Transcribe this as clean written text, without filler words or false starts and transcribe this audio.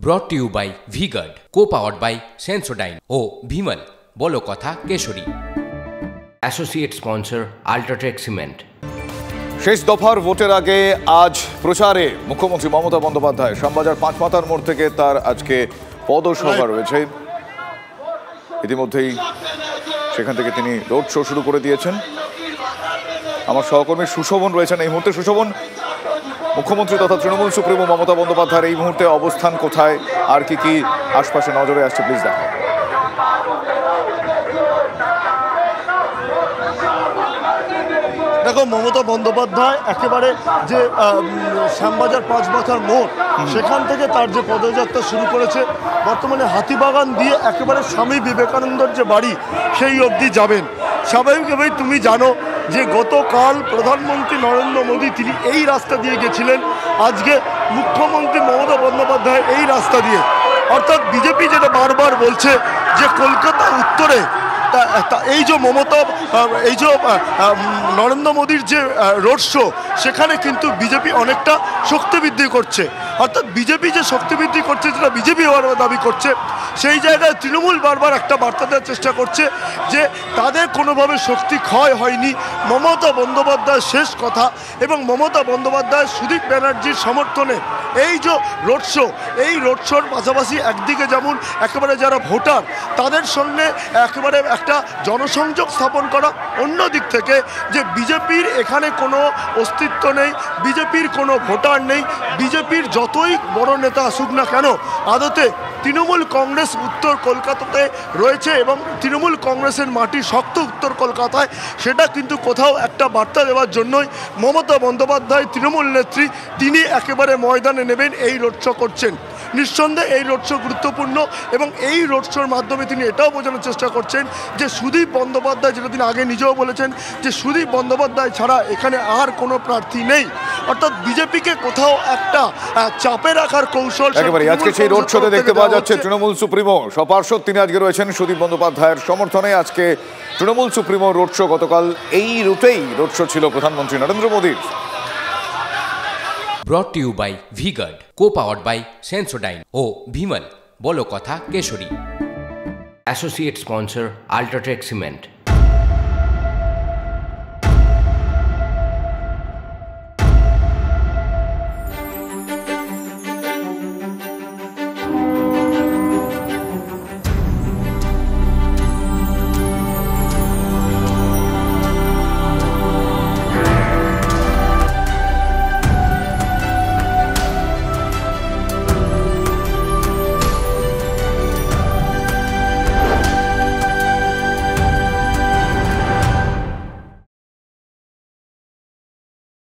brought to you by V-Guard, co-powered by Sensodyne O Bhimal বলো কথা Kesari. Associate sponsor UltraTech cement. শেষ দফার ভোটের আগে আজ প্রচারে মুখ্যমন্ত্রী মমতা বন্দ্যোপাধ্যায় শ্যামবাজার পাঁচমাথার মোড় থেকে তার আজকে পদসভা রয়েছে। ইতিমধ্যেই সেখান থেকে তিনি রোড শো শুরু করে দিয়েছেন। আমার সহকর্মী সুশোভন রয়েছেন এই মুহূর্তে। সুশোভন, মুখ্যমন্ত্রী তথা তৃণমূল সুপ্রিমো মমতা বন্দ্যোপাধ্যায়ের এই মুহূর্তে অবস্থান কোথায়, আর কি কি আশপাশে নজরে আসছে, প্লিজ দেখাও। দেখো, মমতা বন্দ্যোপাধ্যায় একেবারে যে শ্যামবাজার পাঁচমাথার মোড় সেখান থেকে তার যে পদযাত্রা শুরু করেছে, বর্তমানে হাতিবাগান দিয়ে একেবারে স্বামী বিবেকানন্দর যে বাড়ি সেই অবধি যাবেন। স্বাভাবিকভাবেই তুমি জানো যে গতকাল প্রধানমন্ত্রী নরেন্দ্র মোদী তিনি এই রাস্তা দিয়ে গেছিলেন, আজকে মুখ্যমন্ত্রী মমতা বন্দ্যোপাধ্যায় এই রাস্তা দিয়ে। অর্থাৎ বিজেপি যেটা বারবার বলছে যে কলকাতা উত্তরে এই যে মমতা এই যে নরেন্দ্র মোদীর যে রোড শো, সেখানে কিন্তু বিজেপি অনেকটা শক্তি বৃদ্ধি করছে। অর্থাৎ বিজেপি যে শক্তি বৃদ্ধি করছে যেটা বিজেপি দাবি করছে, সেই জায়গায় তৃণমূল বারবার একটা বার্তা দেওয়ার চেষ্টা করছে যে তাদের কোনোভাবে শক্তি ক্ষয় হয়নি। মমতা বন্দ্যোপাধ্যায়ের শেষ কথা এবং মমতা বন্দ্যোপাধ্যায় সুদীপ ব্যানার্জির সমর্থনে এই যে রোড শো, এই রোড শোর পাশাপাশি একদিকে যেমন একেবারে যারা ভোটার তাদের সঙ্গে একেবারে একটা জনসংযোগ স্থাপন করা, অন্য দিক থেকে যে বিজেপির এখানে কোনো অস্তিত্ব নেই, বিজেপির কোনো ভোটার নেই, বিজেপির যতই বড় নেতা আসুক না কেন আদতে তৃণমূল কংগ্রেস উত্তর কলকাতাতে রয়েছে এবং তৃণমূল কংগ্রেসের মাটি শক্ত উত্তর কলকাতায়, সেটা কিন্তু কোথাও একটা বার্তা দেওয়ার জন্যই মমতা বন্দ্যোপাধ্যায় তৃণমূল নেত্রী তিনি একেবারে ময়দানে নেবেন, এই রোড শো করছেন। নিঃসন্দেহে এই রোড শো গুরুত্বপূর্ণ এবং এই রোড শোর মাধ্যমে তিনি এটাও বোঝানোর চেষ্টা করছেন যে সুদীপ বন্দ্যোপাধ্যায়, যেটা তিনি আগে নিজেও বলেছেন যে সুদীপ বন্দ্যোপাধ্যায় ছাড়া এখানে আর কোনো প্রার্থী নেই। অর্থাৎ বিজেপিকে কোথাও একটা চাপে রাখার কৌশল একেবারে আজকে সেই রোড শোতে দেখতে পাওয়া যাচ্ছে। তৃণমূল সুপ্রিমো স্বপার্শ্বদ তিনি আজকে রয়েছেন সুদীপ বন্দ্যোপাধ্যায়ের সমর্থনে। আজকে তৃণমূল সুপ্রিমো রোড শো, গতকাল এই রুটেই রোড শো ছিল প্রধানমন্ত্রী নরেন্দ্র মোদীর। brought to you by V-Guard, co-powered by Sensodyne O Bhimal বলো কথা Kesari. Associate sponsor UltraTech cement.